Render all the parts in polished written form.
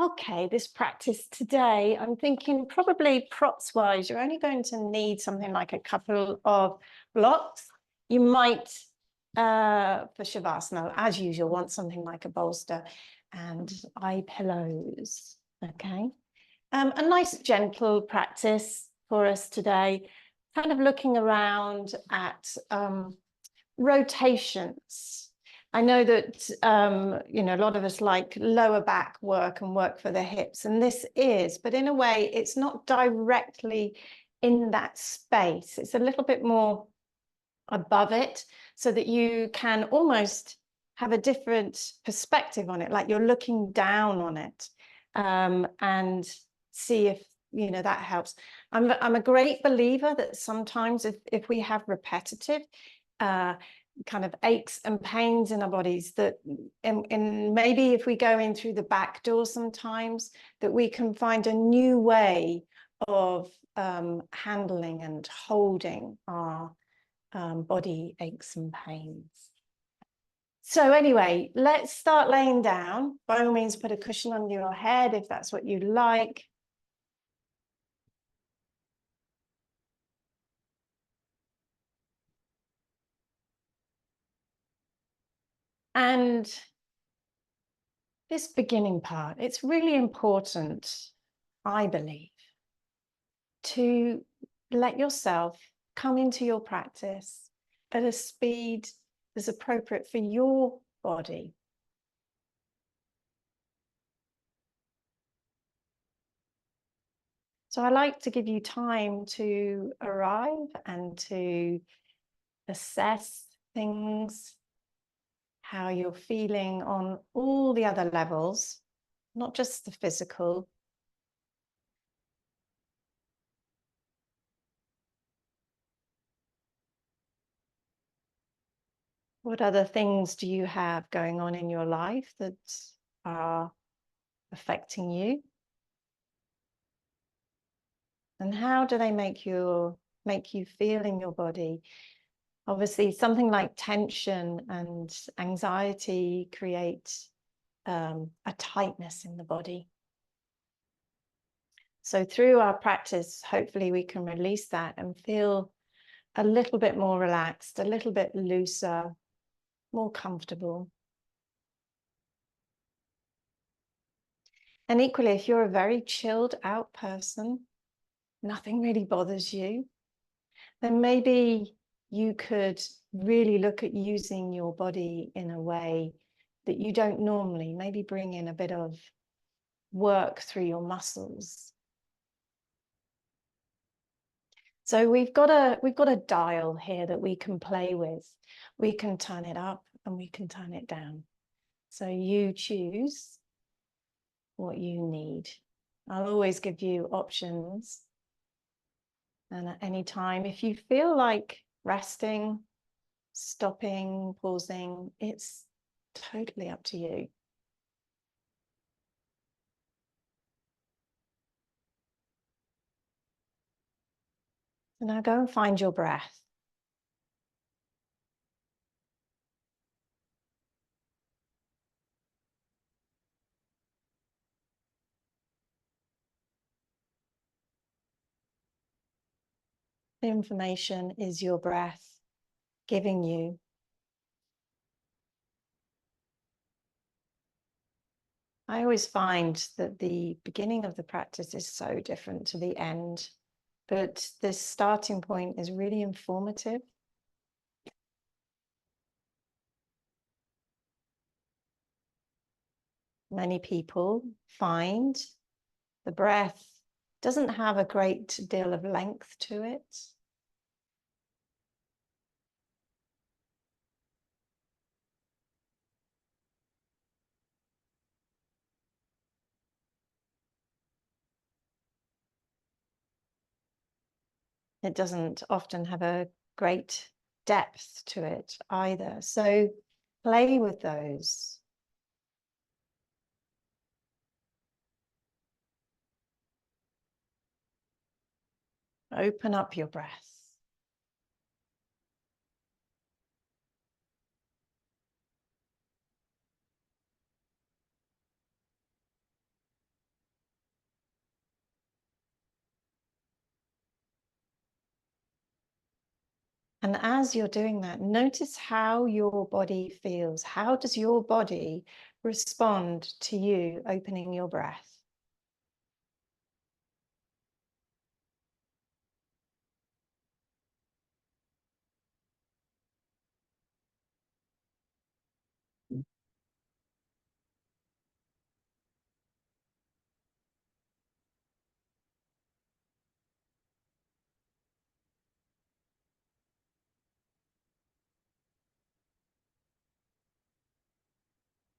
okay, this practice today, I'm thinking probably props wise, you're only going to need something like a couple of blocks. You might, for Shavasana, as usual, want something like a bolster and eye pillows, okay? A nice gentle practice for us today, kind of looking around at rotations. I know that, a lot of us like lower back work and work for the hips, and this is, but in a way, it's not directly in that space. It's a little bit more above it so that you can almost have a different perspective on it, like you're looking down on it, and see if, that helps. I'm a great believer that sometimes if we have repetitive, kind of aches and pains in our bodies, that and maybe if we go in through the back door sometimes, that we can find a new way of handling and holding our body aches and pains. So anyway, let's start laying down. By all means, put a cushion under your head if that's what you like. And this beginning part, it's really important, I believe, to let yourself come into your practice at a speed that's appropriate for your body. So I like to give you time to arrive and to assess things, how you're feeling on all the other levels, not just the physical. What other things do you have going on in your life that are affecting you? And how do they make you feel in your body? Obviously, something like tension and anxiety create a tightness in the body. So through our practice, hopefully we can release that and feel a little bit more relaxed, a little bit looser, more comfortable. And equally, if you're a very chilled out person, nothing really bothers you, then maybe you could really look at using your body in a way that you don't normally, maybe bring in a bit of work through your muscles. So we've got a dial here that we can play with. We can turn it up and we can turn it down. So you choose what you need. I'll always give you options. And at any time, if you feel like resting, stopping, pausing, it's totally up to you. So now go and find your breath. The information is your breath giving you. I always find that the beginning of the practice is so different to the end, but this starting point is really informative. Many people find the breath doesn't have a great deal of length to it. It doesn't often have a great depth to it either. So play with those. Open up your breath. And as you're doing that, notice how your body feels. How does your body respond to you opening your breath?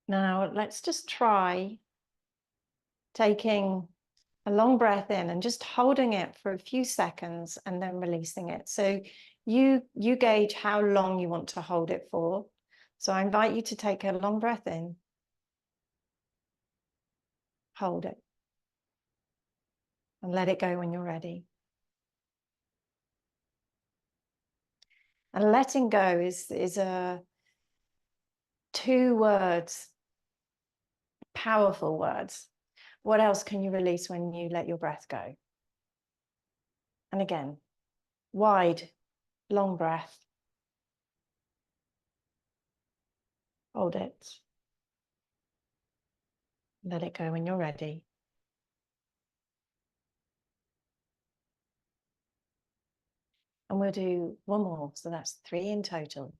Now, let's just try taking a long breath in and just holding it for a few seconds and then releasing it. So you gauge how long you want to hold it for. So I invite you to take a long breath in, hold it, and let it go when you're ready. And letting go is a 2 words, powerful words. What else can you release when you let your breath go? And again, wide, long breath. Hold it. Let it go when you're ready. And we'll do one more. So that's 3 in total.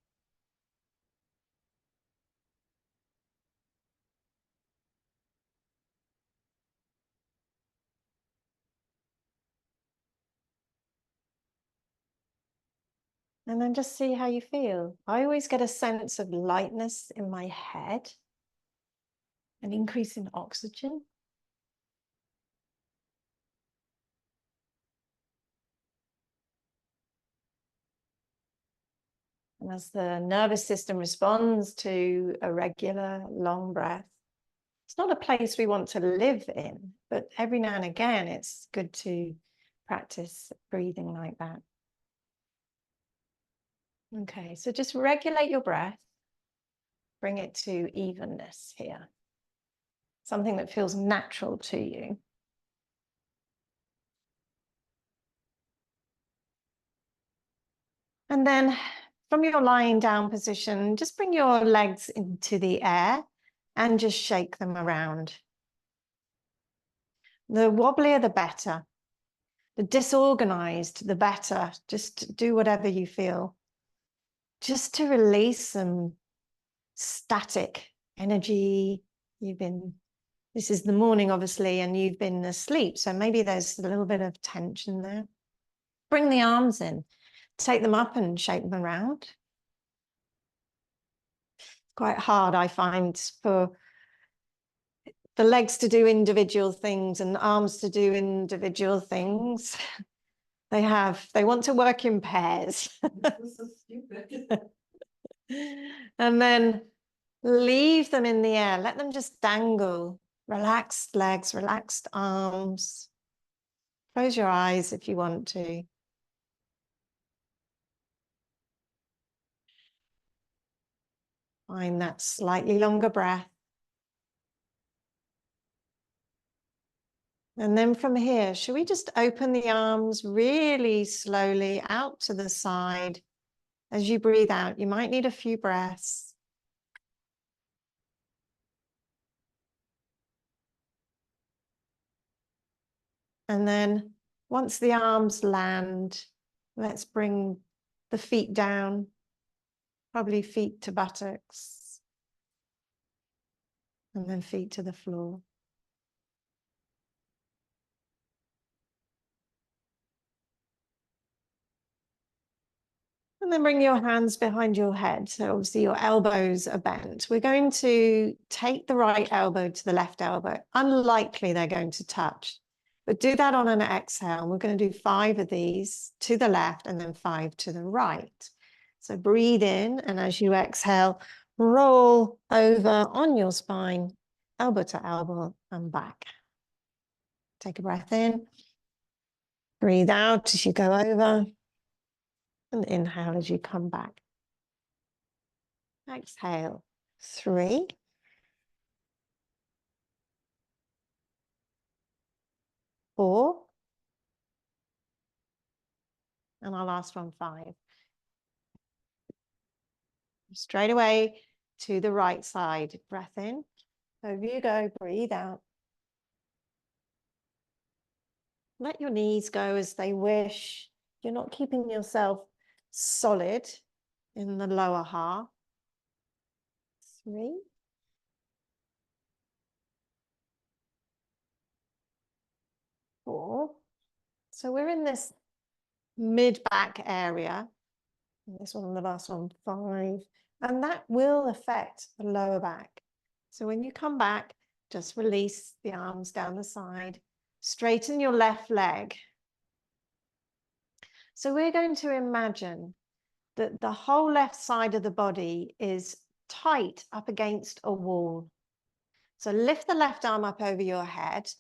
And then just see how you feel. I always get a sense of lightness in my head, an increase in oxygen. And as the nervous system responds to a regular long breath, it's not a place we want to live in, but every now and again, it's good to practice breathing like that. Okay, so just regulate your breath. Bring it to evenness here. Something that feels natural to you. And then from your lying down position, just bring your legs into the air and just shake them around. The wobblier, the better. The disorganized, the better. Just do whatever you feel. Just to release some static energy. This is the morning, obviously, and you've been asleep. So maybe there's a little bit of tension there. Bring the arms in. Take them up and shake them around. Quite hard, I find, for the legs to do individual things and arms to do individual things. They want to work in pairs. This is stupid. And then leave them in the air. Let them just dangle. Relaxed legs, relaxed arms. Close your eyes if you want to. Find that slightly longer breath. And then from here, should we just open the arms really slowly out to the side? As you breathe out, you might need a few breaths. And then once the arms land, let's bring the feet down, probably feet to buttocks, and then feet to the floor. And then bring your hands behind your head. So obviously your elbows are bent. We're going to take the right elbow to the left elbow. Unlikely they're going to touch, but do that on an exhale. We're going to do 5 of these to the left and then 5 to the right. So breathe in, and as you exhale, roll over on your spine, elbow to elbow and back. Take a breath in. Breathe out as you go over. And inhale as you come back. Exhale. 3. 4. And our last one, 5. Straight away to the right side. Breath in. Over you go. Breathe out. Let your knees go as they wish. You're not keeping yourself solid in the lower half. 3. 4. So we're in this mid-back area. This one, the last one, 5. And that will affect the lower back. So when you come back, just release the arms down the side. Straighten your left leg. So we're going to imagine that the whole left side of the body is tight up against a wall. So lift the left arm up over your head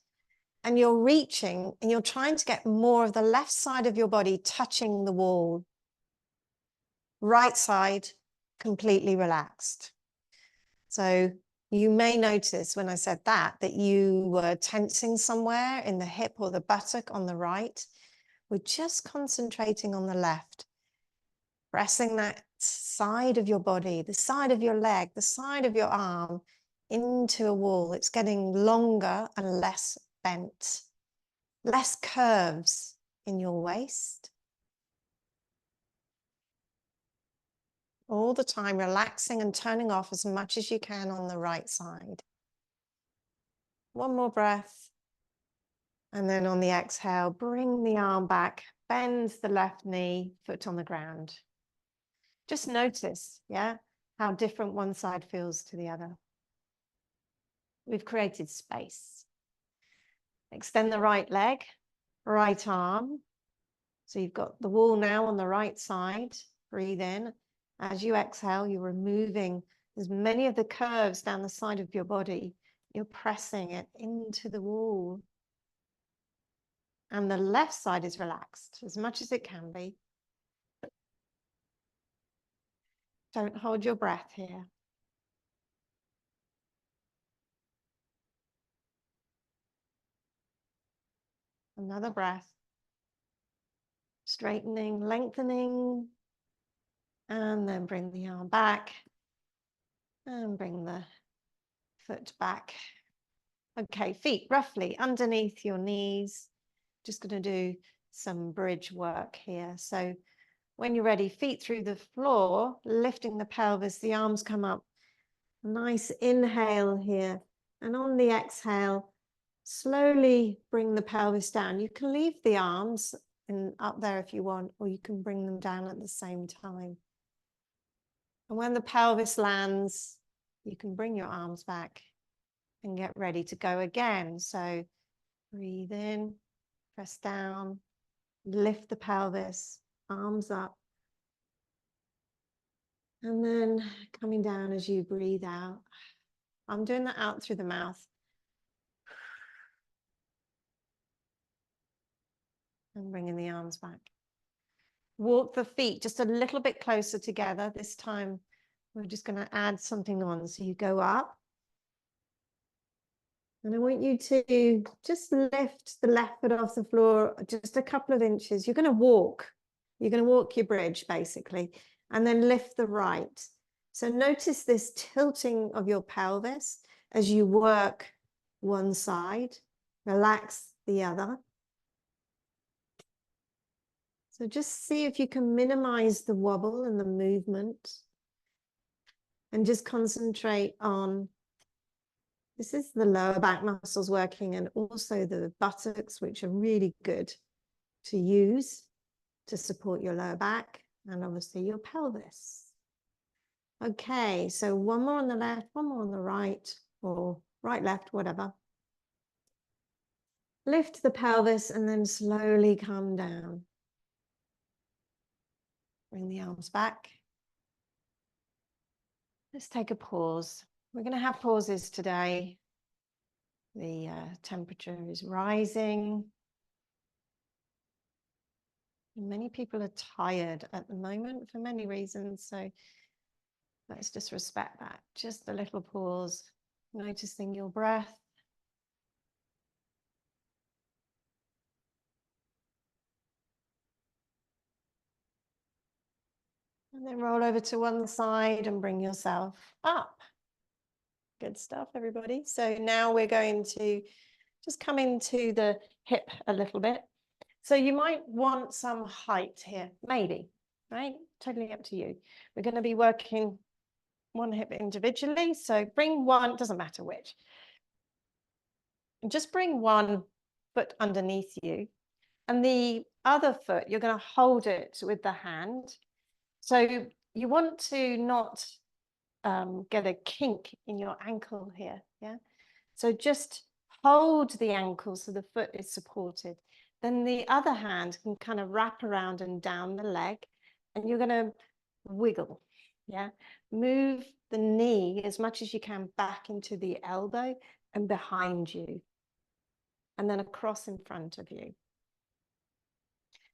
and you're reaching and you're trying to get more of the left side of your body touching the wall. Right side completely relaxed. So you may notice when I said that you were tensing somewhere in the hip or the buttock on the right. We're just concentrating on the left. Pressing that side of your body, the side of your leg, the side of your arm into a wall. It's getting longer and less bent. Less curves in your waist. All the time relaxing and turning off as much as you can on the right side. One more breath. And then on the exhale, bring the arm back, bend the left knee, foot on the ground. Just notice, yeah, how different one side feels to the other. We've created space. Extend the right leg, right arm. So you've got the wall now on the right side. Breathe in. As you exhale, you're removing as many of the curves down the side of your body. You're pressing it into the wall. And the left side is relaxed as much as it can be. Don't hold your breath here. Another breath. Straightening, lengthening. And then bring the arm back. And bring the foot back. Okay, feet roughly underneath your knees. Just going to do some bridge work here. So when you're ready, feet through the floor, lifting the pelvis, the arms come up. Nice inhale here. And on the exhale, slowly bring the pelvis down. You can leave the arms up there if you want, or you can bring them down at the same time. And when the pelvis lands, you can bring your arms back and get ready to go again. So breathe in, press down, lift the pelvis, arms up. And then coming down as you breathe out. I'm doing that out through the mouth. And bringing the arms back. Walk the feet just a little bit closer together. This time, we're just going to add something on. So you go up. And I want you to just lift the left foot off the floor just a couple of inches. You're going to walk. You're going to walk your bridge, basically. And then lift the right. So notice this tilting of your pelvis as you work one side. Relax the other. So just see if you can minimize the wobble and the movement. And just concentrate on, this is the lower back muscles working and also the buttocks, which are really good to use to support your lower back and obviously your pelvis. Okay, so one more on the left, one more on the right, or right, left, whatever. Lift the pelvis and then slowly come down. Bring the arms back. Let's take a pause. We're going to have pauses today. The temperature is rising. Many people are tired at the moment for many reasons, so let's just respect that. Just a little pause, noticing your breath. And then roll over to one side and bring yourself up. Good stuff, everybody. So now we're going to just come into the hip a little bit. So you might want some height here, maybe, right? Totally up to you. We're going to be working one hip individually. So bring one, doesn't matter which. And just bring one foot underneath you. And the other foot, you're going to hold it with the hand. So you want to not get a kink in your ankle here, yeah? So just hold the ankle so the foot is supported. Then the other hand can kind of wrap around and down the leg, and you're going to wiggle, yeah? Move the knee as much as you can back into the elbow and behind you, and then across in front of you.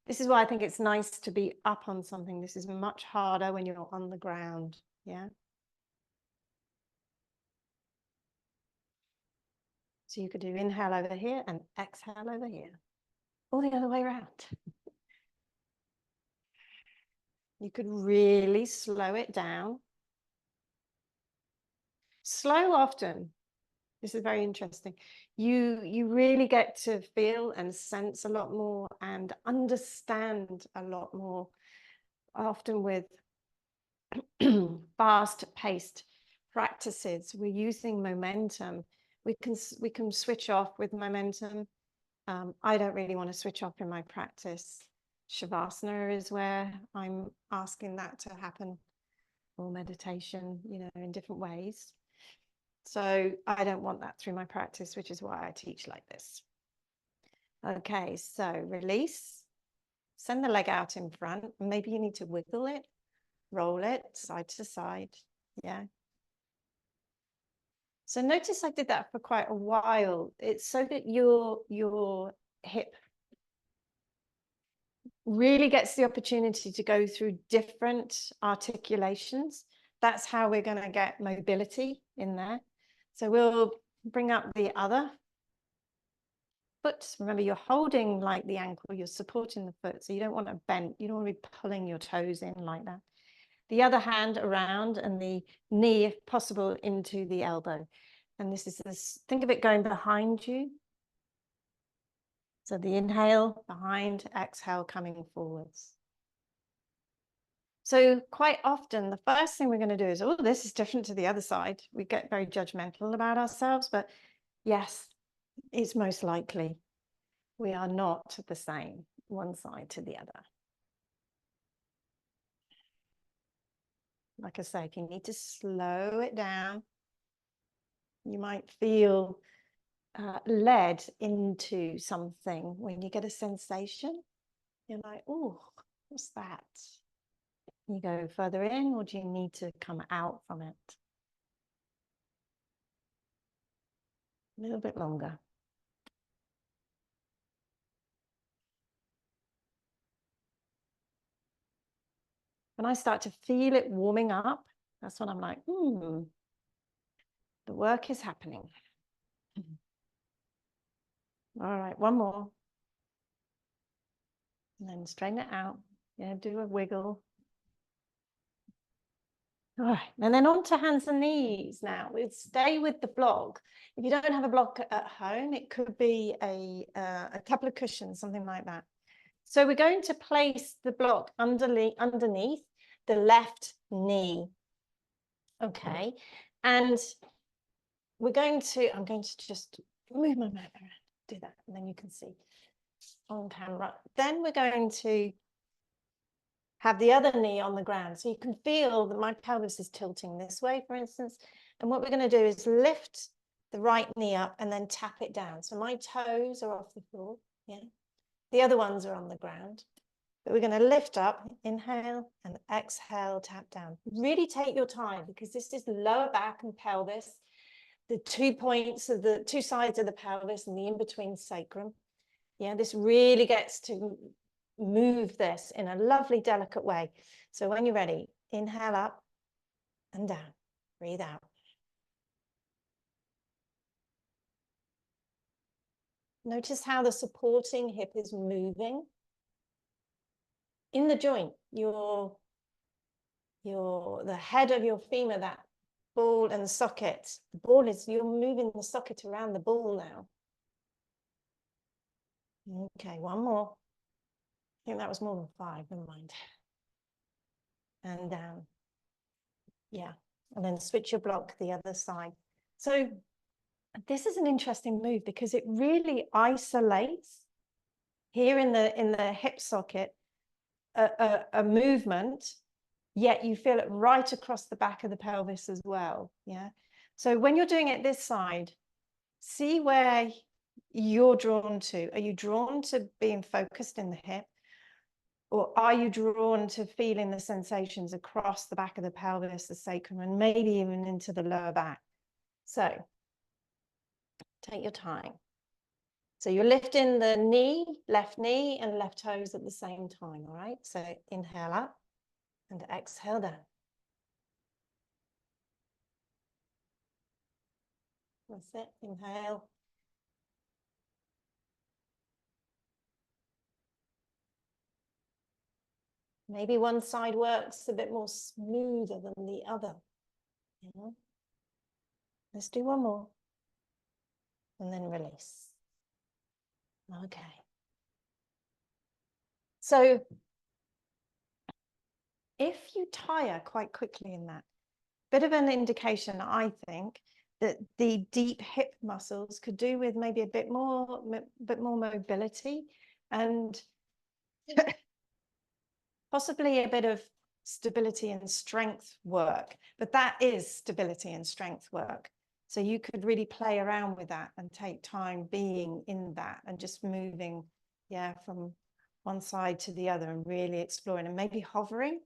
This is why I think it's nice to be up on something. This is much harder when you're on the ground, yeah? So you could do inhale over here and exhale over here, or the other way around. You could really slow it down. Slow often. This is very interesting. You really get to feel and sense a lot more and understand a lot more, often with fast-paced practices. We're using momentum. We can switch off with momentum. I don't really want to switch off in my practice. Shavasana is where I'm asking that to happen, or meditation, you know, in different ways. So I don't want that through my practice, which is why I teach like this. Okay, so release. Send the leg out in front. Maybe you need to wiggle it, roll it side to side. Yeah. So notice I did that for quite a while. It's so that your hip really gets the opportunity to go through different articulations. That's how we're going to get mobility in there. So we'll bring up the other foot. Remember, you're holding like the ankle, you're supporting the foot. So you don't want to bend, you don't want to be pulling your toes in like that. The other hand around and the knee, if possible, into the elbow. And this is this, think of it going behind you. So the inhale behind, exhale coming forwards. So quite often, the first thing we're going to do is, oh, this is different to the other side. We get very judgmental about ourselves, but yes, it's most likely we are not the same one side to the other. Like I say, if you need to slow it down, you might feel led into something when you get a sensation. You're like, oh, what's that? You go further in, or do you need to come out from it? A little bit longer. When I start to feel it warming up, that's when I'm like, the work is happening. All right, one more. And then straighten it out. Yeah, do a wiggle. All right, and then on to hands and knees now. We'll stay with the block. If you don't have a block at home, it could be a couple of cushions, something like that. So we're going to place the block underneath the left knee. Okay, and I'm going to just move my mat around, do that, and then you can see on camera. Then we're going to have the other knee on the ground. So you can feel that my pelvis is tilting this way, for instance. And what we're going to do is lift the right knee up and then tap it down. So my toes are off the floor. Yeah. The other ones are on the ground. But we're going to lift up, inhale and exhale, tap down. Really take your time, because this is lower back and pelvis, the 2 points of the 2 sides of the pelvis and the in-between sacrum. Yeah, this really gets to move this in a lovely, delicate way. So when you're ready, inhale up and down, breathe out. Notice how the supporting hip is moving. In the joint, you're the head of your femur, that ball and socket. The ball is, you're moving the socket around the ball now. Okay, one more. I think that was more than 5, never mind. And down. Yeah, and then switch your block the other side. So this is an interesting move because it really isolates here in the hip socket a movement, yet you feel it right across the back of the pelvis as well. Yeah. So when you're doing it this side, see where you're drawn to. Are you drawn to being focused in the hip? Or are you drawn to feeling the sensations across the back of the pelvis, the sacrum, and maybe even into the lower back? So take your time. So you're lifting the knee, left knee and left toes at the same time, all right? So inhale up and exhale down. That's it, inhale. Maybe one side works a bit more smoother than the other. Yeah. Let's do one more. And then release. Okay. So if you tire quite quickly in that, bit of an indication, I think, that the deep hip muscles could do with maybe a bit more mobility and possibly a bit of stability and strength work. But that is stability and strength work. So you could really play around with that and take time being in that and just moving, yeah, from one side to the other and really exploring and maybe hovering.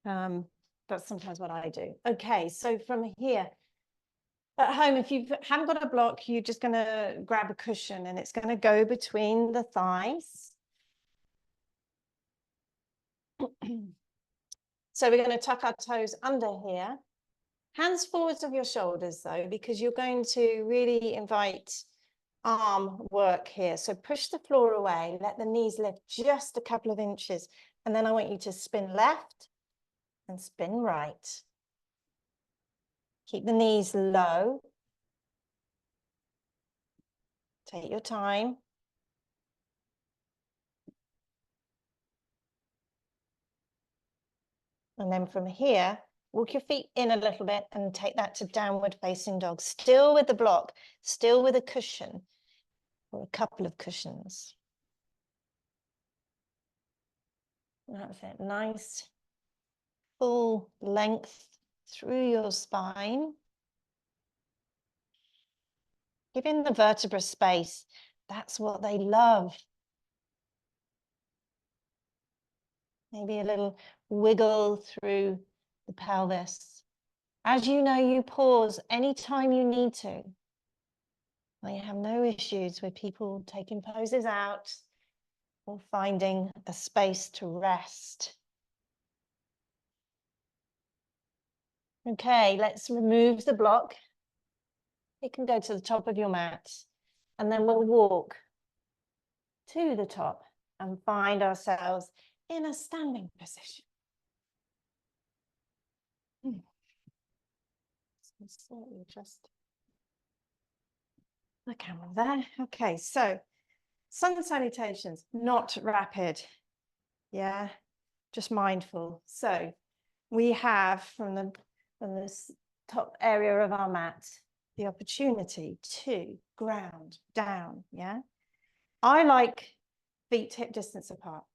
That's sometimes what I do. Okay, so from here, at home, if you haven't got a block, you're just going to grab a cushion and it's going to go between the thighs. So we're going to tuck our toes under here. Hands forwards of your shoulders though, because you're going to really invite arm work here. So push the floor away, let the knees lift just a couple of inches. And then I want you to spin left and spin right. Keep the knees low. Take your time. And then from here, walk your feet in a little bit and take that to downward facing dog. Still with the block, still with a cushion or a couple of cushions. That's it. Nice full length through your spine. Giving the vertebra space. That's what they love. Maybe a little wiggle through the pelvis. As you know, you pause anytime you need to. I have no issues with people taking poses out or finding a space to rest. Okay, let's remove the block. You can go to the top of your mat and then we'll walk to the top and find ourselves in a standing position. Slightly adjust the camera there. Okay, so sun salutations, not rapid. Yeah, just mindful. So we have from this top area of our mat the opportunity to ground down. Yeah, I like feet hip distance apart.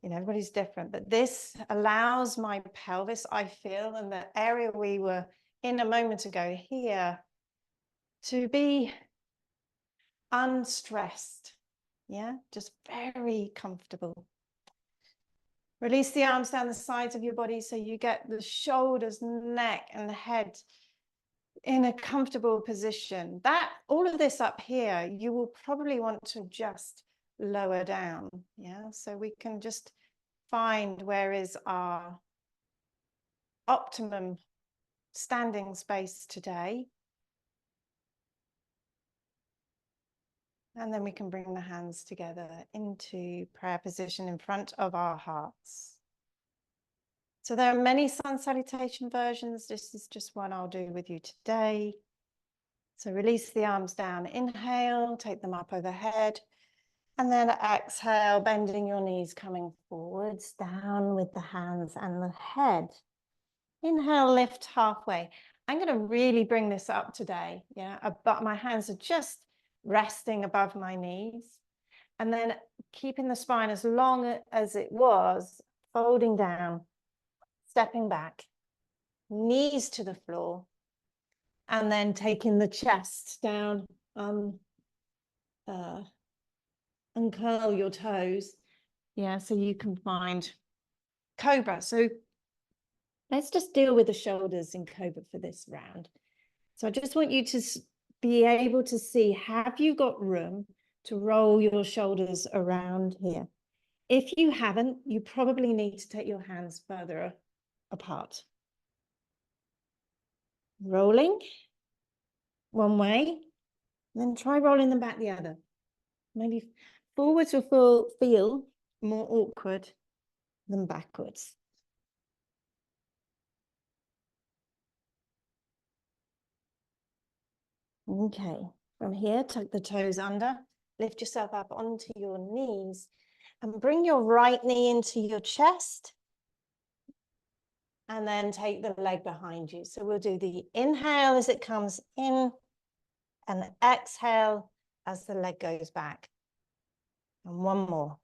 You know, everybody's different, but this allows my pelvis, I feel, and the area we were in a moment ago here, to be unstressed. Yeah, just very comfortable. Release the arms down the sides of your body so you get the shoulders, neck, and head in a comfortable position. That all of this up here, you will probably want to just lower down. Yeah, so we can just find where is our optimum standing space today. And then we can bring the hands together into prayer position in front of our hearts. So there are many sun salutation versions. This is just one I'll do with you today. So release the arms down. Inhale, take them up overhead. And then exhale, bending your knees, coming forwards, down with the hands and the head. Inhale, lift halfway. I'm going to really bring this up today. Yeah, but my hands are just resting above my knees. And then keeping the spine as long as it was, folding down, stepping back, knees to the floor, and then taking the chest down, uncurl your toes. Yeah, so you can find cobra. So let's just deal with the shoulders in cobra for this round. So I just want you to be able to see, have you got room to roll your shoulders around here? If you haven't, you probably need to take your hands further apart. Rolling one way, then try rolling them back the other. Maybe forwards will feel more awkward than backwards. Okay, from here, tuck the toes under, lift yourself up onto your knees, and bring your right knee into your chest, and then take the leg behind you. So we'll do the inhale as it comes in, and exhale as the leg goes back. And one more.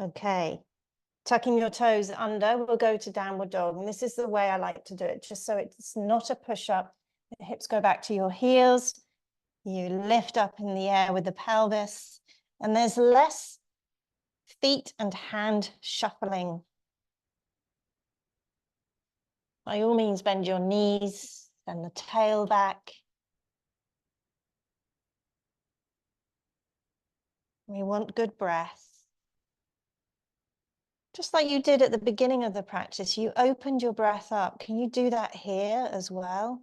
Okay, tucking your toes under, we'll go to downward dog. And this is the way I like to do it, just so it's not a push-up. The hips go back to your heels. You lift up in the air with the pelvis. And there's less feet and hand shuffling. By all means, bend your knees, bend the tail back. We want good breath. Just like you did at the beginning of the practice, you opened your breath up. Can you do that here as well?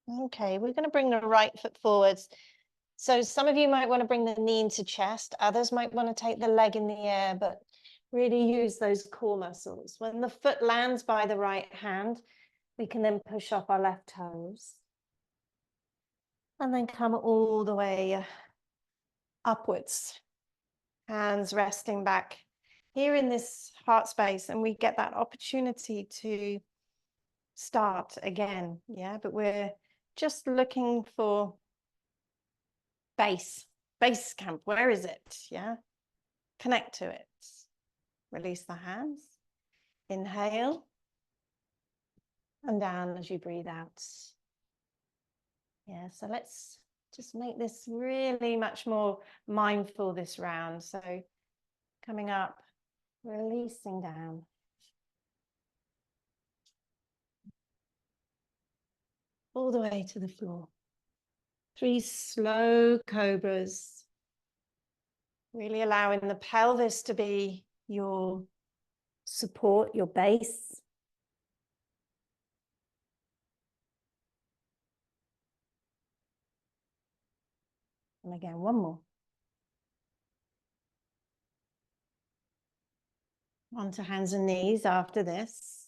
Okay, we're going to bring the right foot forwards. So some of you might want to bring the knee into chest. Others might want to take the leg in the air, but really use those core muscles. When the foot lands by the right hand, we can then push off our left toes. And then come all the way upwards. Hands resting back here in this heart space. And we get that opportunity to start again. Yeah, but we're just looking for base camp. Where is it? Yeah, connect to it. Release the hands. Inhale and down as you breathe out. Yeah, so let's just make this really much more mindful this round. So coming up, releasing down. All the way to the floor. 3 slow cobras. Really allowing the pelvis to be your support, your base. And again, one more. Onto hands and knees after this.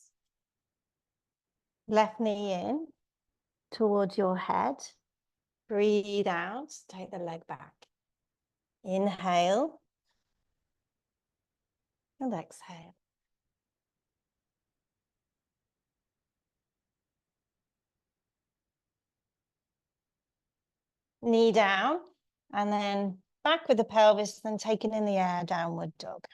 Left knee in towards your head. Breathe out, take the leg back. Inhale and exhale. Knee down and then back with the pelvis, then taking in the air, downward dog.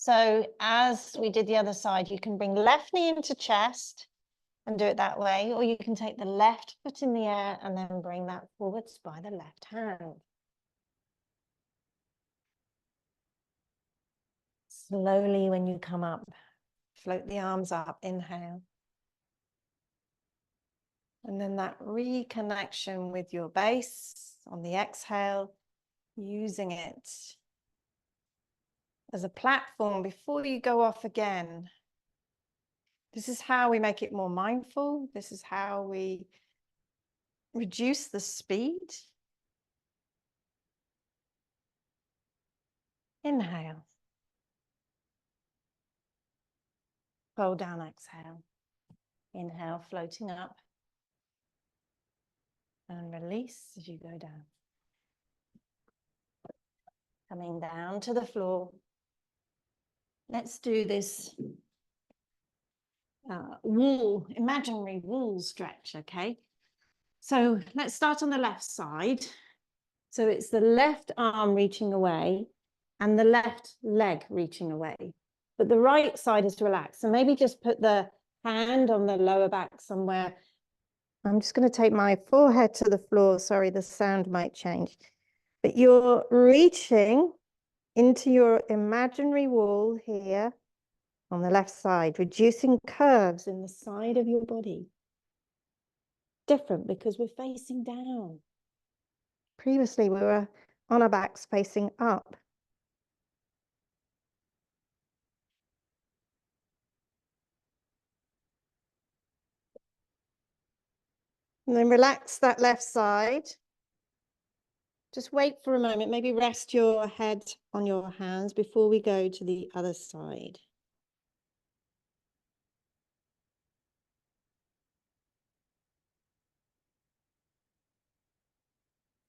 So as we did the other side, you can bring left knee into chest and do it that way, or you can take the left foot in the air and then bring that forwards by the left hand. Slowly when you come up, float the arms up, inhale. And then that reconnection with your base on the exhale, using it as a platform before you go off again. This is how we make it more mindful. This is how we reduce the speed. Inhale. Fold down, exhale. Inhale, floating up. And release as you go down. Coming down to the floor. Let's do this imaginary wall stretch, okay? So let's start on the left side. So it's the left arm reaching away and the left leg reaching away, but the right side is relaxed. So maybe just put the hand on the lower back somewhere. I'm just going to take my forehead to the floor. Sorry, the sound might change. But you're reaching into your imaginary wall here on the left side, reducing curves in the side of your body. Different because we're facing down. Previously, we were on our backs facing up. And then relax that left side. Just wait for a moment, maybe rest your head on your hands before we go to the other side.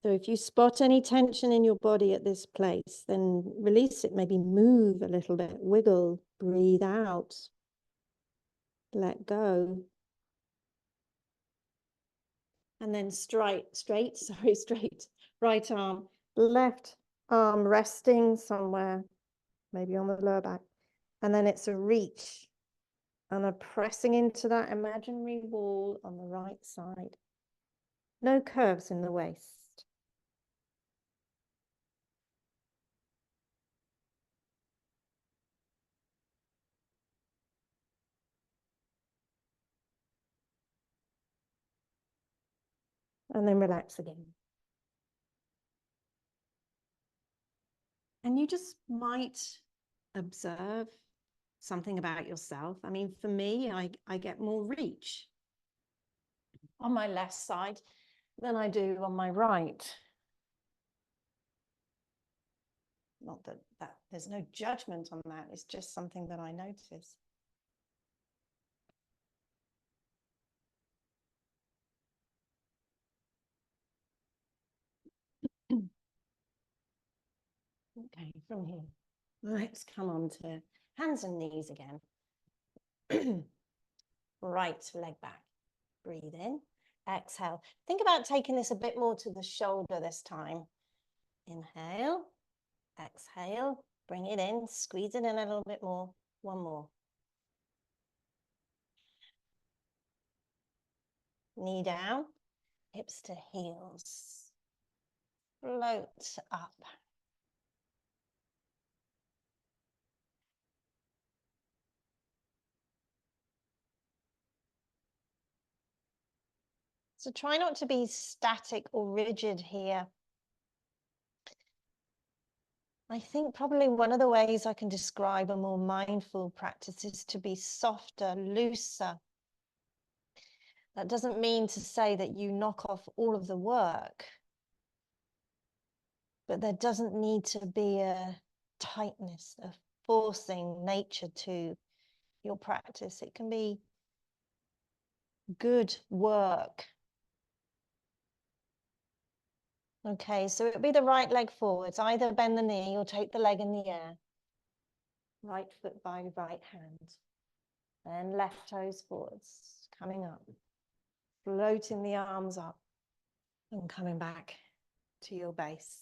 So if you spot any tension in your body at this place, then release it, maybe move a little bit, wiggle, breathe out, let go. And then straight, right arm, left arm resting somewhere, maybe on the lower back. And then it's a reach and a pressing into that imaginary wall on the right side. No curves in the waist. And then relax again. And you just might observe something about yourself. I mean, for me, I get more reach on my left side than I do on my right. Not that there's no judgment on that. It's just something that I notice. Okay, from here, let's come on to hands and knees again. Right leg back. Breathe in, exhale. Think about taking this a bit more to the shoulder this time. Inhale, exhale, bring it in, squeeze it in a little bit more. One more. Knee down, hips to heels. Float up. So try not to be static or rigid here. I think probably one of the ways I can describe a more mindful practice is to be softer, looser. That doesn't mean to say that you knock off all of the work, but there doesn't need to be a tightness, a forcing nature to your practice. It can be good work. Okay, so it'll be the right leg forwards. Either bend the knee or take the leg in the air. Right foot by right hand. And left toes forwards, coming up. Floating the arms up and coming back to your base.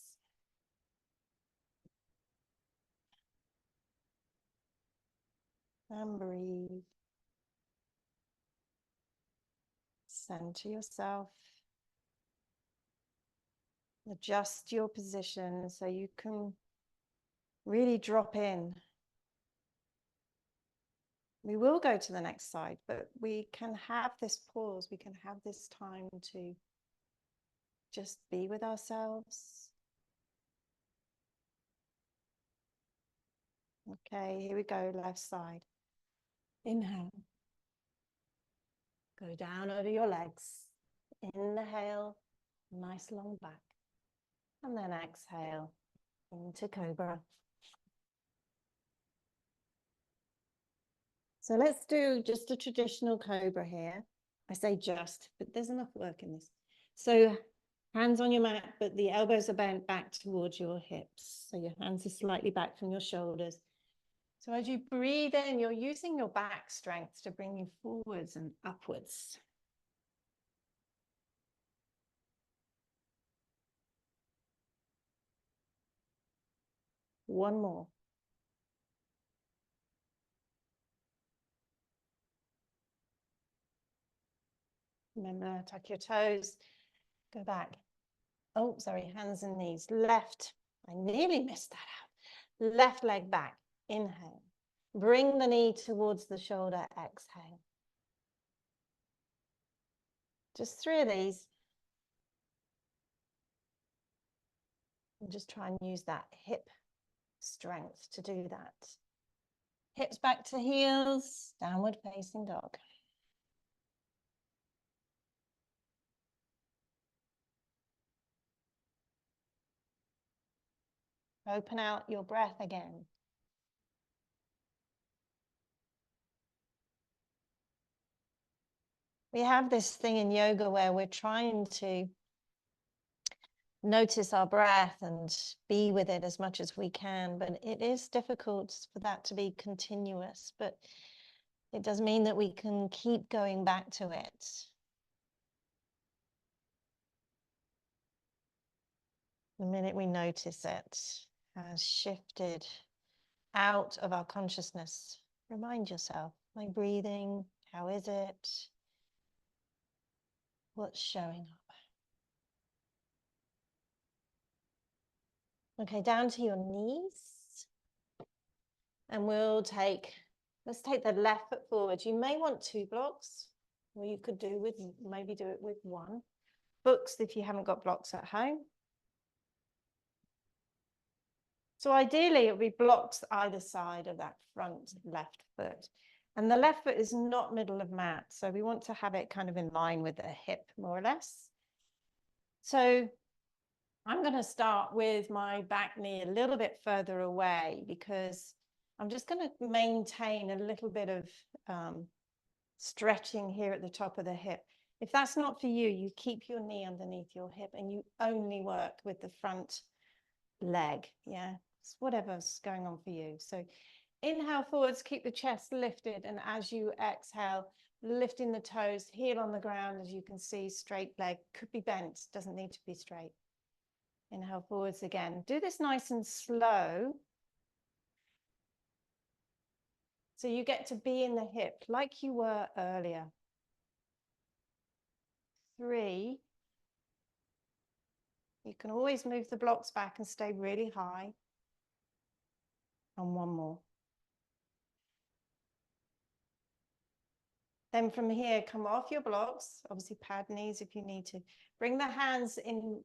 And breathe. Center yourself. Adjust your position so you can really drop in. We will go to the next side, but we can have this pause. We can have this time to just be with ourselves. Okay, here we go, left side. Inhale. Go down over your legs. Inhale, nice long back. And then exhale into Cobra. So let's do just a traditional Cobra here. I say just, but there's enough work in this. So hands on your mat, but the elbows are bent back towards your hips. So your hands are slightly back from your shoulders. So as you breathe in, you're using your back strength to bring you forwards and upwards. One more. Remember, tuck your toes, go back. Oh, sorry, hands and knees. Left, I nearly missed that out. Left leg back, inhale. Bring the knee towards the shoulder, exhale. Just 3 of these. And just try and use that hip strength to do that. Hips back to heels, downward facing dog. Open out your breath again. We have this thing in yoga where we're trying to notice our breath and be with it as much as we can, but it is difficult for that to be continuous, but it does mean that we can keep going back to it. The minute we notice it has shifted out of our consciousness, remind yourself, my breathing, how is it? What's showing up? Okay, down to your knees. And let's take the left foot forward. You may want 2 blocks, or you could maybe do it with 1. Books if you haven't got blocks at home. So ideally, it would be blocks either side of that front left foot. And the left foot is not middle of mat, so we want to have it kind of in line with the hip, more or less. So I'm going to start with my back knee a little bit further away because I'm just going to maintain a little bit of stretching here at the top of the hip. If that's not for you, you keep your knee underneath your hip and you only work with the front leg. Yeah, it's whatever's going on for you. So inhale forwards, keep the chest lifted. And as you exhale, lifting the toes, heel on the ground, as you can see, straight leg could be bent, doesn't need to be straight. Inhale forwards again. Do this nice and slow. So you get to be in the hip like you were earlier. 3. You can always move the blocks back and stay really high. And 1 more. Then from here, come off your blocks, obviously pad knees if you need to. Bring the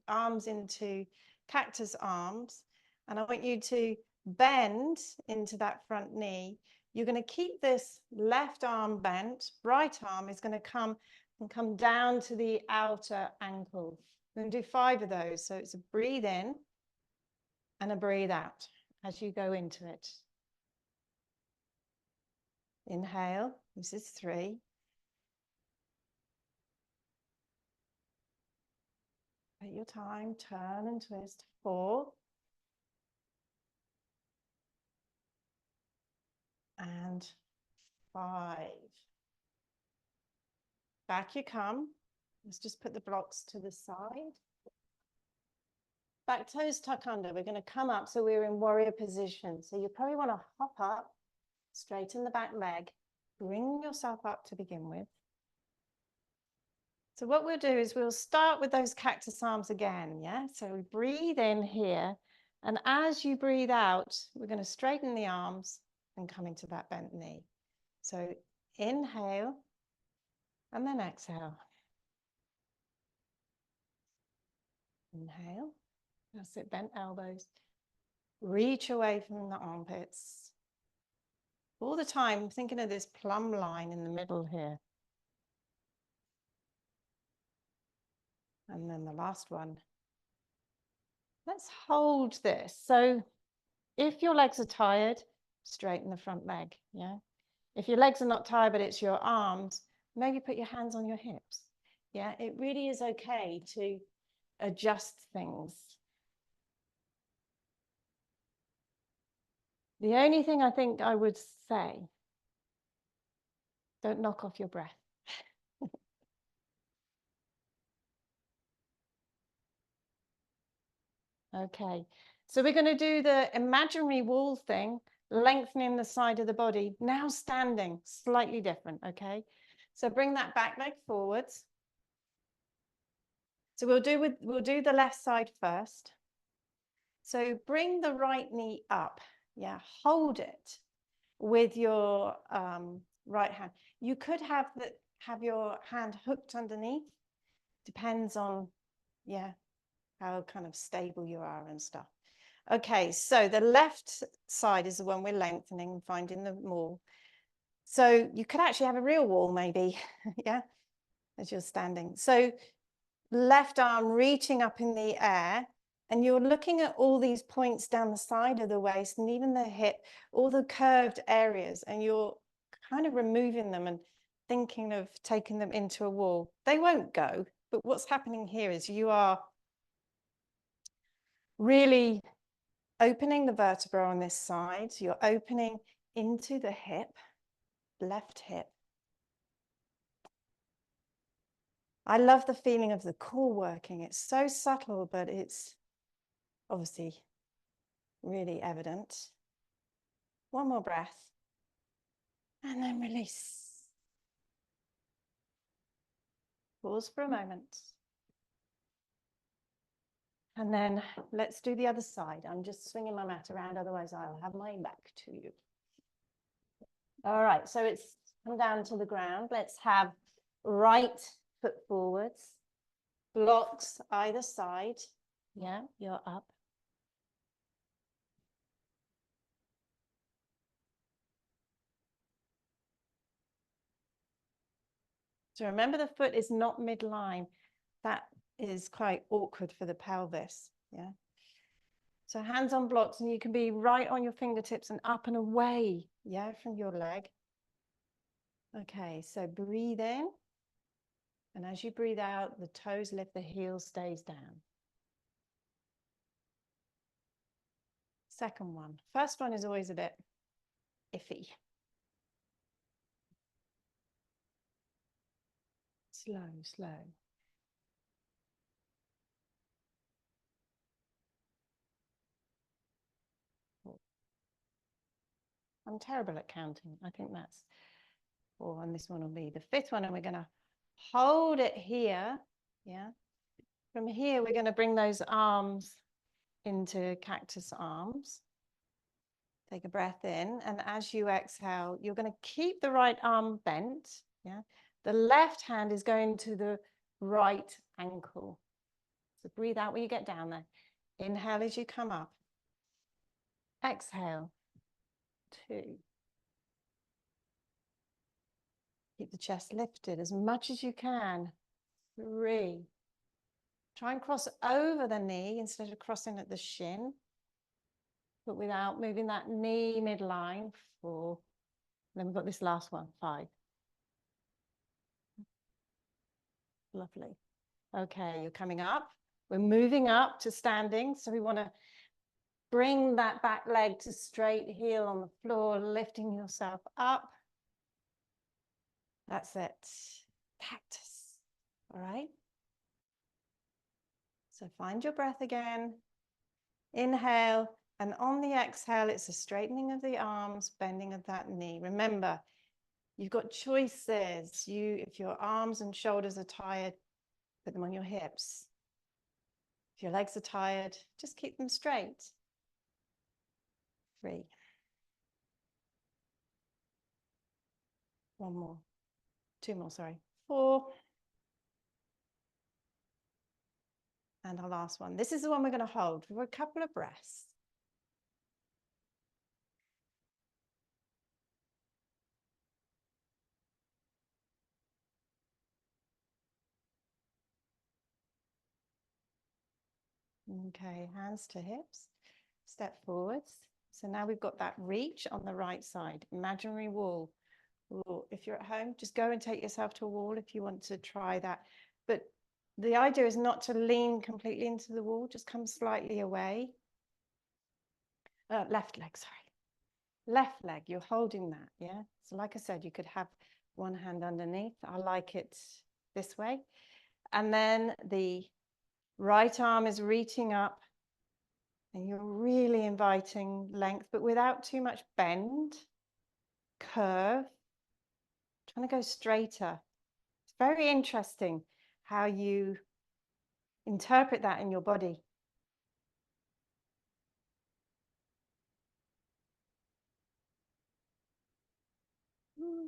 arms into cactus arms. And I want you to bend into that front knee. You're going to keep this left arm bent. Right arm is going to come down to the outer ankle. We're going to do 5 of those. So it's a breathe in and a breathe out as you go into it. Inhale. This is 3. Take your time, turn and twist. 4. And 5. Back you come. Let's just put the blocks to the side. Back toes tuck under. We're going to come up so we're in warrior position. So you probably want to hop up Straighten the back leg. Bring yourself up to begin with. So what we'll do is we'll start with those cactus arms again, yeah? So we breathe in here, and as you breathe out, we're going to straighten the arms and come into that bent knee. So inhale, and then exhale. Inhale. That's it, bent elbows. Reach away from the armpits. All the time, thinking of this plumb line in the middle here. And then the last one. Let's hold this. So if your legs are tired, straighten the front leg, yeah? If your legs are not tired, but it's your arms, maybe put your hands on your hips. Yeah, it really is okay to adjust things. The only thing I think I would say, don't knock off your breath. Okay, so we're going to do the imaginary wall thing, lengthening the side of the body. Now standing, slightly different, okay? So bring that back leg forwards. So we'll do the left side first. So bring the right knee up. Yeah, hold it with your right hand. You could have your hand hooked underneath. Depends on, yeah, how kind of stable you are and stuff. Okay, so the left side is the one we're lengthening, finding the wall. So you could actually have a real wall maybe, yeah, as you're standing. So left arm reaching up in the air, and you're looking at all these points down the side of the waist and even the hip, all the curved areas, and you're kind of removing them and thinking of taking them into a wall. They won't go, but what's happening here is you are really opening the vertebra on this side. So you're opening into the hip, left hip. I love the feeling of the core working. It's so subtle, but it's obviously really evident. One more breath. And then release. Pause for a moment. And then let's do the other side. I'm just swinging my mat around, otherwise I'll have my back to you. All right, so it's come down to the ground. Let's have right foot forwards, blocks either side. Yeah, you're up. So remember, the foot is not midline. That is quite awkward for the pelvis, yeah? So hands on blocks, and you can be right on your fingertips and up and away, yeah, from your leg. Okay, so breathe in. And as you breathe out, the toes lift, the heel stays down. Second one. First one is always a bit iffy. Slow, slow. I'm terrible at counting. I think that's, and this one will be the fifth one, and we're going to hold it here. Yeah. From here, we're going to bring those arms into cactus arms. Take a breath in, and as you exhale, you're going to keep the right arm bent. Yeah. The left hand is going to the right ankle. So breathe out when you get down there. Inhale as you come up. Exhale. 2. Keep the chest lifted as much as you can. 3. Try and cross over the knee instead of crossing at the shin, but without moving that knee midline. 4. Then we've got this last one. 5. Lovely. Okay, you're coming up. We're moving up to standing. So we want to bring that back leg to straight heel on the floor, lifting yourself up. That's it. Cactus. All right. So find your breath again. Inhale And on the exhale, it's a straightening of the arms, bending of that knee. Remember, you've got choices. If your arms and shoulders are tired, put them on your hips. If your legs are tired, just keep them straight. 3. 1 more. 2 more, sorry. 4. And our last one. This is the one we're going to hold for a couple of breaths. Okay, hands to hips, step forwards. So now we've got that reach on the right side, imaginary wall. Or if you're at home, just go and take yourself to a wall if you want to try that. But the idea is not to lean completely into the wall, just come slightly away. Left leg, sorry. Left leg, you're holding that, yeah? So like I said, you could have one hand underneath. I like it this way. And then the right arm is reaching up and you're really inviting length, but without too much bend, curve, trying to go straighter. It's very interesting how you interpret that in your body.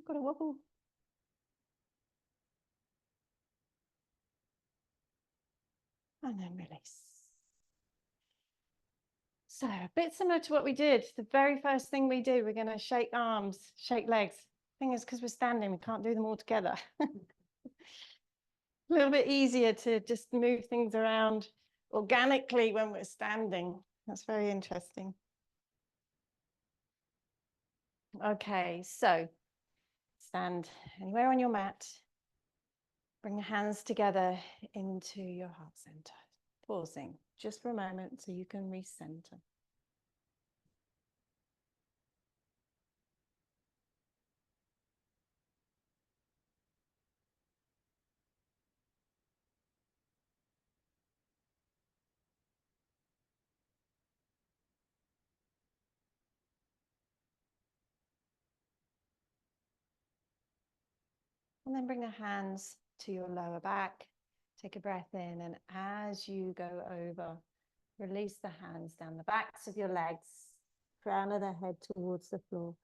Got a wobble. And then release. So a bit similar to what we did. The very first thing we do, we're going to shake arms, shake legs. Thing is, because we're standing, we can't do them all together. A little bit easier to just move things around organically when we're standing. That's very interesting. Okay, so stand anywhere on your mat. Bring your hands together into your heart center. Pausing just for a moment so you can recenter. And then bring the hands to your lower back. Take a breath in, and as you go over, release the hands down the backs of your legs, crown of the head towards the floor.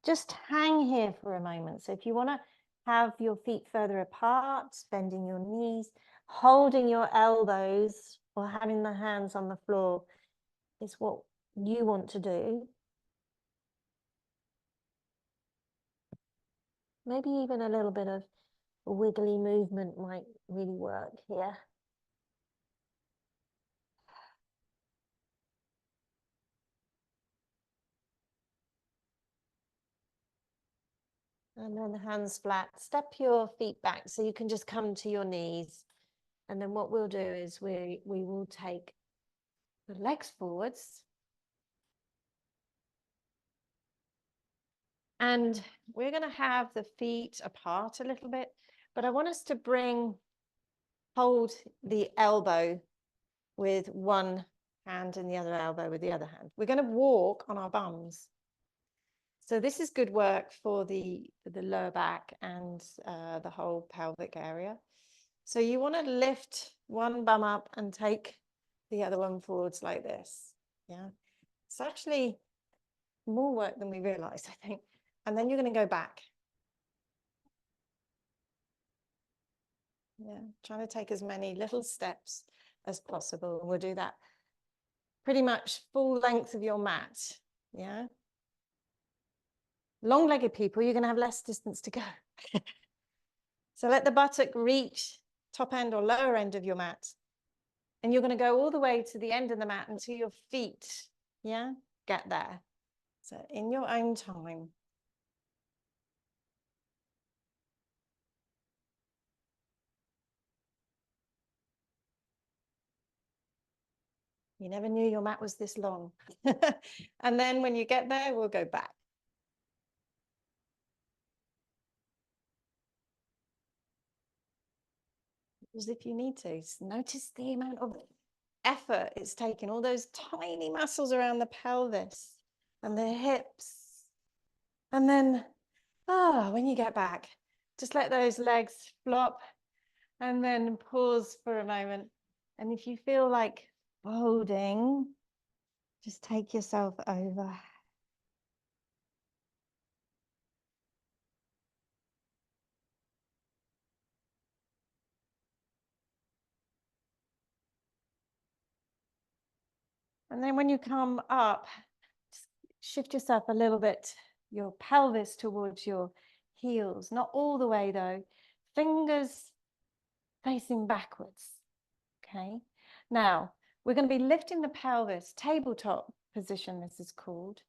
Just hang here for a moment. So if you want to have your feet further apart, bending your knees, holding your elbows, or having the hands on the floor is what you want to do. Maybe even a little bit of wiggly movement might really work here. And then the hands flat. Step your feet back so you can just come to your knees. And then what we'll do is we will take the legs forwards. And we're going to have the feet apart a little bit, but I want us to hold the elbow with one hand and the other elbow with the other hand. We're going to walk on our bums. So this is good work for the lower back and the whole pelvic area. So you want to lift one bum up and take the other one forwards like this. Yeah, it's actually more work than we realized, I think. And then you're going to go back. Yeah, trying to take as many little steps as possible. We'll do that pretty much full length of your mat. Yeah. Long-legged people, you're going to have less distance to go. So let the buttock reach top end or lower end of your mat. And you're going to go all the way to the end of the mat until your feet, yeah, get there. So in your own time. You never knew your mat was this long. And then when you get there, we'll go back. As if you need to. Notice the amount of effort it's taking, all those tiny muscles around the pelvis and the hips. And then, when you get back, just let those legs flop and then pause for a moment. And if you feel like folding, just take yourself over. And then when you come up, shift yourself a little bit, your pelvis towards your heels. Not all the way though. Fingers facing backwards. Okay. Now, we're going to be lifting the pelvis, tabletop position, this is called.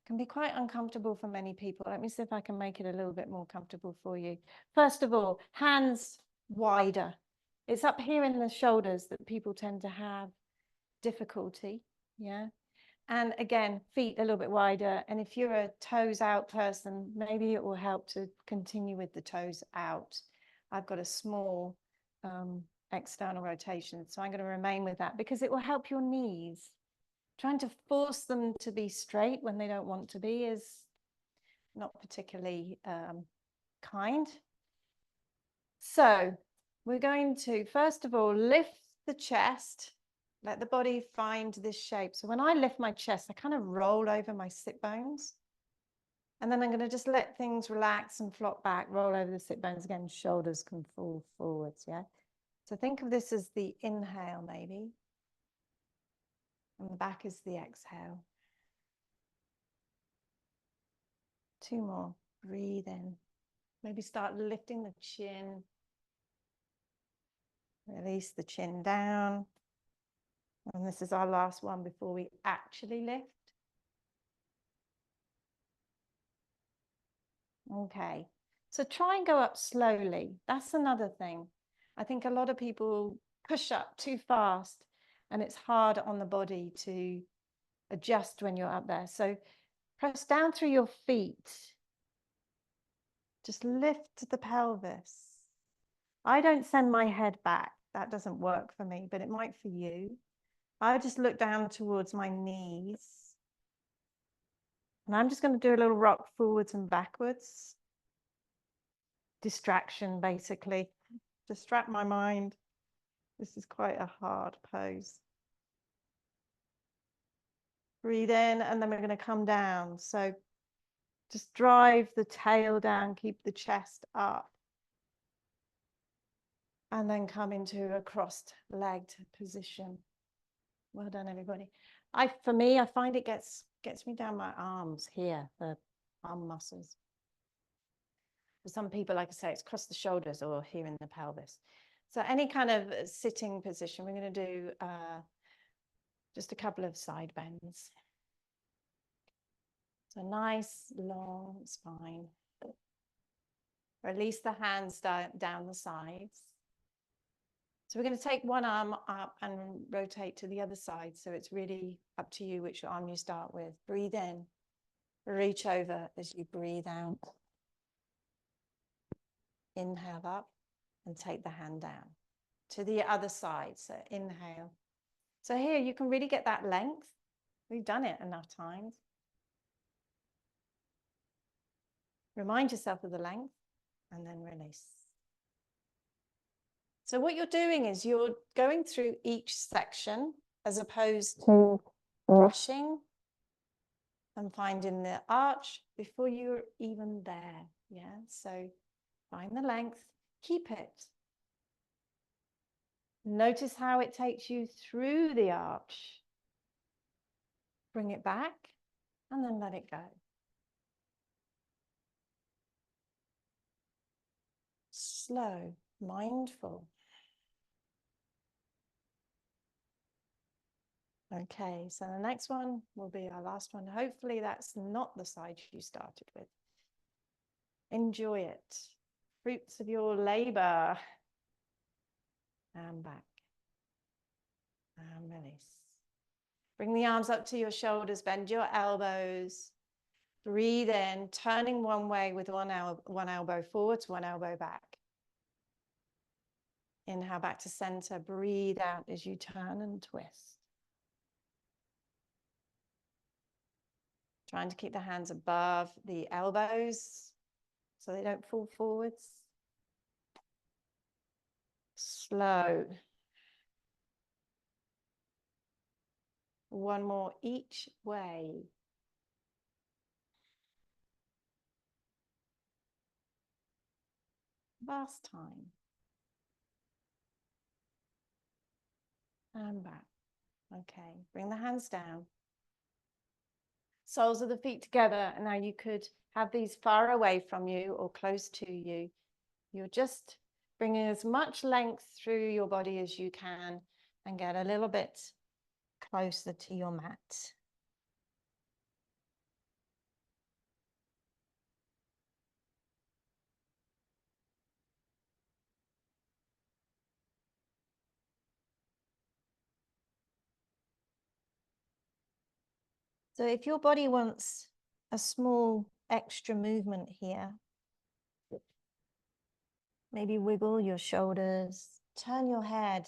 Can be quite uncomfortable for many people. Let me see if I can make it a little bit more comfortable for you. First of all, hands wider. It's up here in the shoulders that people tend to have difficulty. Yeah. And again, feet a little bit wider. And if you're a toes out person, maybe it will help to continue with the toes out. I've got a small external rotation, so I'm going to remain with that because it will help your knees. Trying to force them to be straight when they don't want to be is not particularly kind. So we're going to, first of all, lift the chest. Let the body find this shape. So when I lift my chest, I kind of roll over my sit bones. And then I'm going to just let things relax and flop back, roll over the sit bones again. Shoulders can fall forwards, yeah? So think of this as the inhale, maybe. And the back is the exhale. 2 more. Breathe in. Maybe start lifting the chin. Release the chin down. And this is our last one before we actually lift. Okay, so try and go up slowly. That's another thing. I think a lot of people push up too fast and it's hard on the body to adjust when you're up there. So press down through your feet. Just lift the pelvis. I don't send my head back. That doesn't work for me, but it might for you. I just look down towards my knees. And I'm just going to do a little rock forwards and backwards. Distraction, basically. Distract my mind. This is quite a hard pose. Breathe in, and then we're going to come down. So just drive the tail down, keep the chest up. And then come into a crossed-legged position. Well done, everybody. For me, I find it gets me down my arms here, the arm muscles. For some people, like I say, it's across the shoulders or here in the pelvis. So any kind of sitting position, we're going to do just a couple of side bends. So nice, long spine. Release the hands down the sides. So we're going to take one arm up and rotate to the other side. So it's really up to you which arm you start with. Breathe in. Reach over as you breathe out. Inhale up and take the hand down to the other side. So inhale. So here you can really get that length. We've done it enough times. Remind yourself of the length and then release. So what you're doing is you're going through each section as opposed to rushing and finding the arch before you're even there. Yeah, so find the length, keep it. Notice how it takes you through the arch. Bring it back and then let it go. Slow, mindful. Okay, so the next one will be our last one. Hopefully that's not the side you started with. Enjoy it. Fruits of your labor. And back. And release. Bring the arms up to your shoulders, bend your elbows. Breathe in, turning one way with one elbow forwards, one elbow back. Inhale back to center. Breathe out as you turn and twist. Trying to keep the hands above the elbows so they don't fall forwards. Slow. One more each way. Last time. And back. Okay, bring the hands down. Soles of the feet together. And now you could have these far away from you or close to you. You're just bringing as much length through your body as you can and get a little bit closer to your mat. So if your body wants a small extra movement here, maybe wiggle your shoulders, turn your head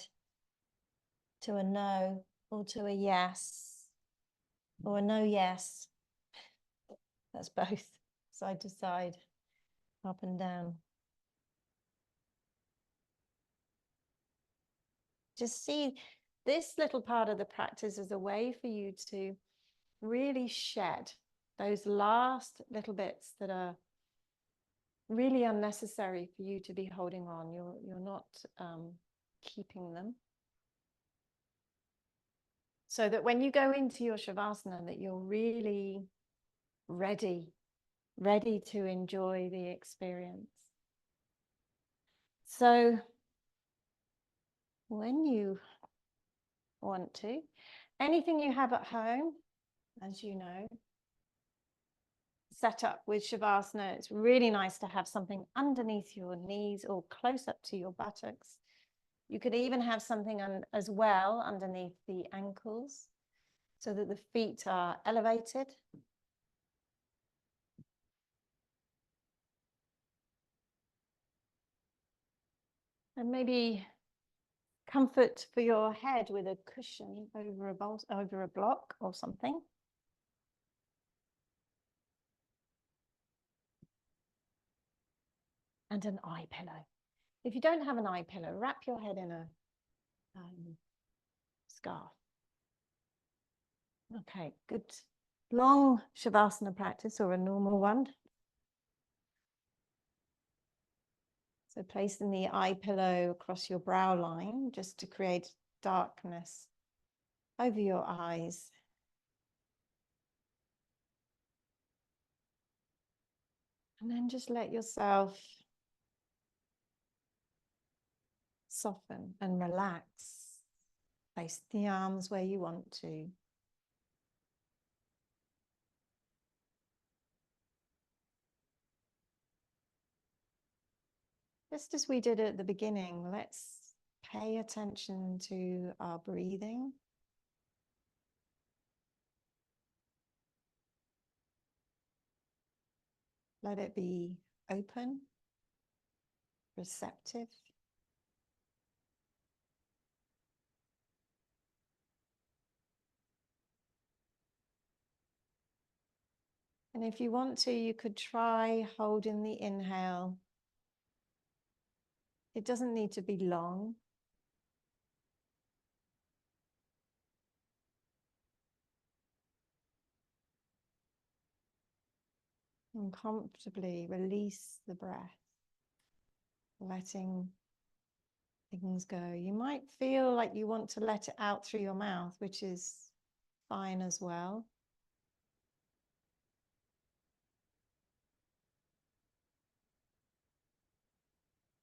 to a no or to a yes, or a no yes. That's both, side to side, up and down. Just see this little part of the practice as a way for you to really shed those last little bits that are really unnecessary for you to be holding on. You're not keeping them. So that when you go into your Shavasana, that you're really ready to enjoy the experience. So when you want to, anything you have at home, as you know, set up with Shavasana, it's really nice to have something underneath your knees or close up to your buttocks. You could even have something as well underneath the ankles so that the feet are elevated. And maybe comfort for your head with a cushion over a block or something. And an eye pillow. If you don't have an eye pillow, wrap your head in a scarf. Okay, good. Long Shavasana practice or a normal one. So placing the eye pillow across your brow line just to create darkness over your eyes. And then just let yourself soften and relax. Place the arms where you want to. Just as we did at the beginning, let's pay attention to our breathing. Let it be open, receptive. And if you want to, you could try holding the inhale. It doesn't need to be long. And comfortably release the breath, letting things go. You might feel like you want to let it out through your mouth, which is fine as well.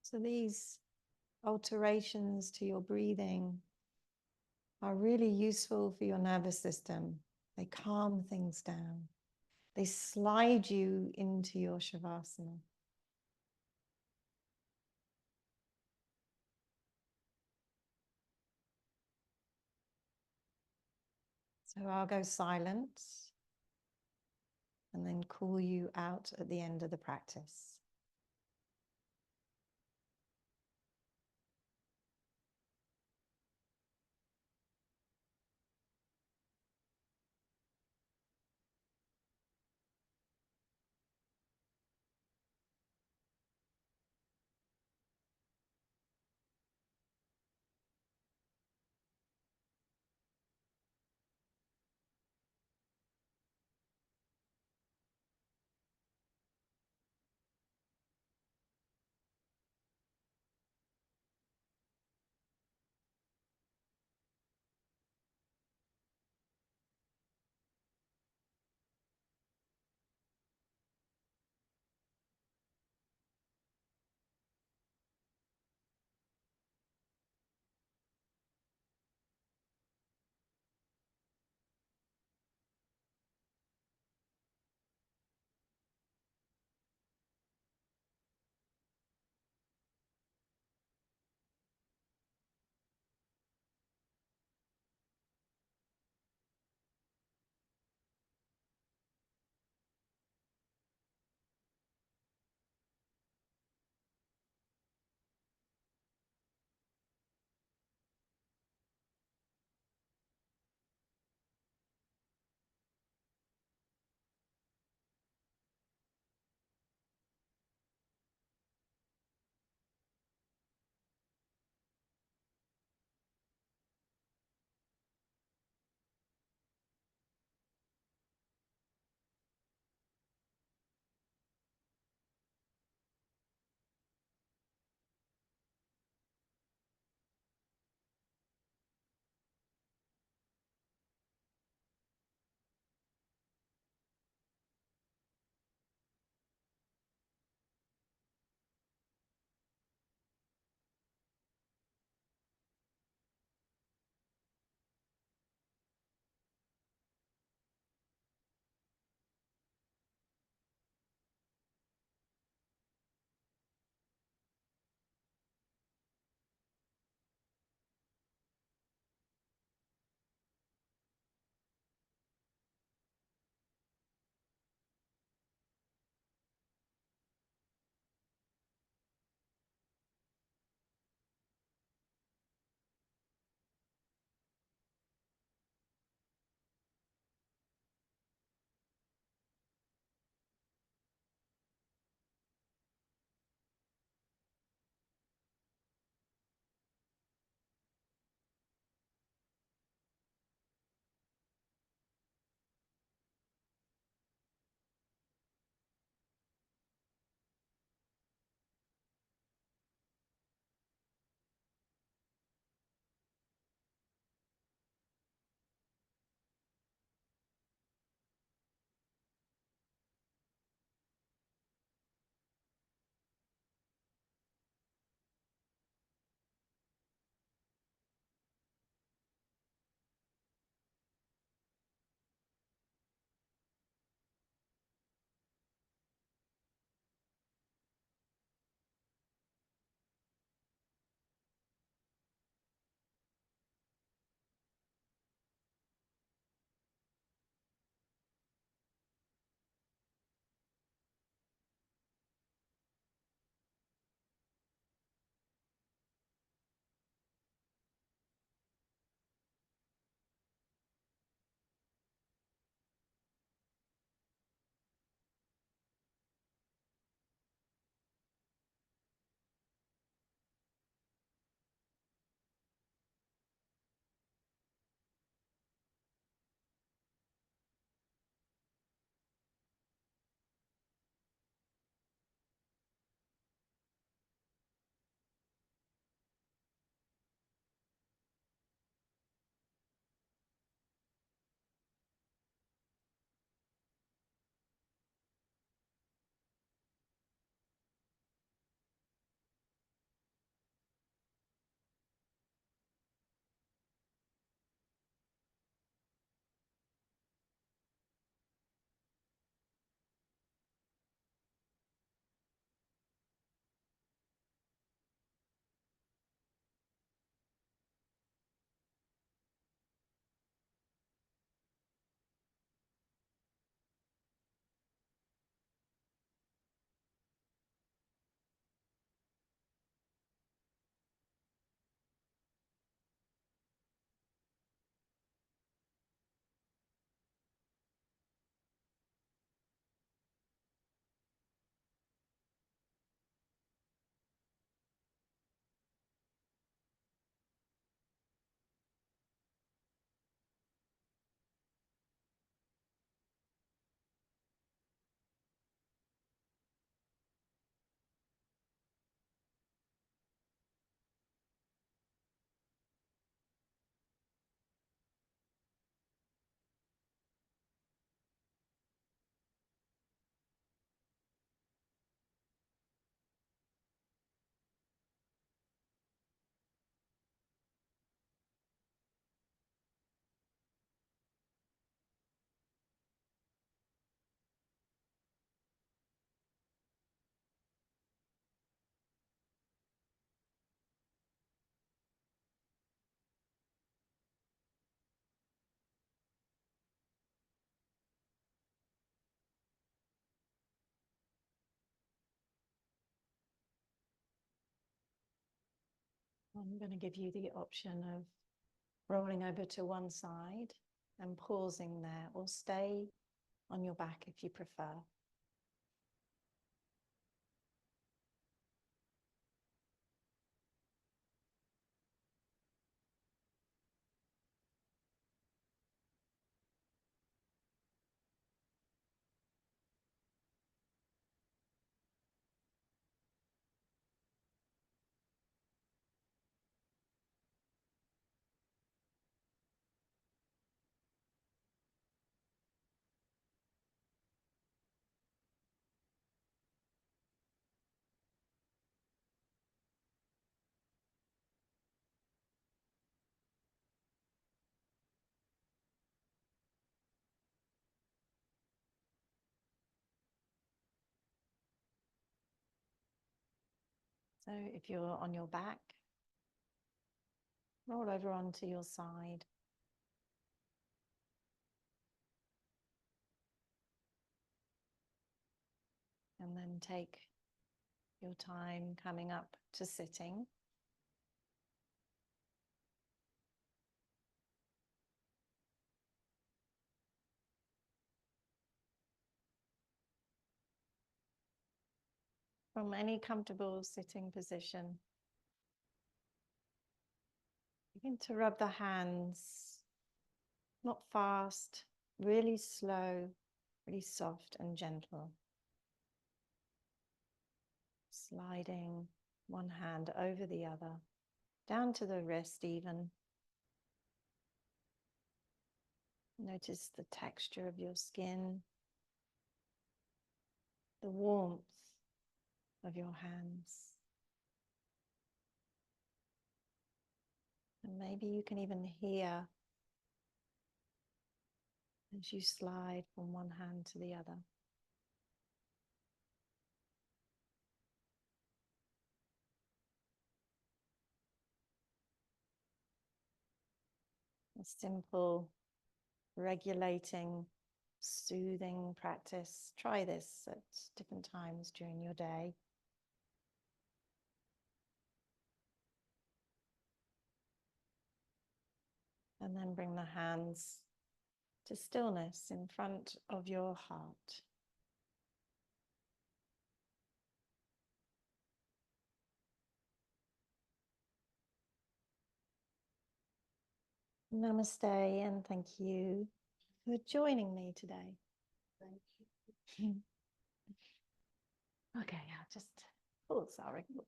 So these alterations to your breathing are really useful for your nervous system. They calm things down. They slide you into your Shavasana. So I'll go silent and then call you out at the end of the practice. I'm going to give you the option of rolling over to one side and pausing there, or stay on your back if you prefer. So if you're on your back, roll over onto your side. And then take your time coming up to sitting. From any comfortable sitting position, begin to rub the hands, not fast, really slow, really soft and gentle. Sliding one hand over the other, down to the wrist even. Notice the texture of your skin, the warmth of your hands. And maybe you can even hear as you slide from one hand to the other. A simple, regulating, soothing practice. Try this at different times during your day. And then bring the hands to stillness in front of your heart. Namaste, and thank you for joining me today. Thank you. Okay, I'll just pause our recording.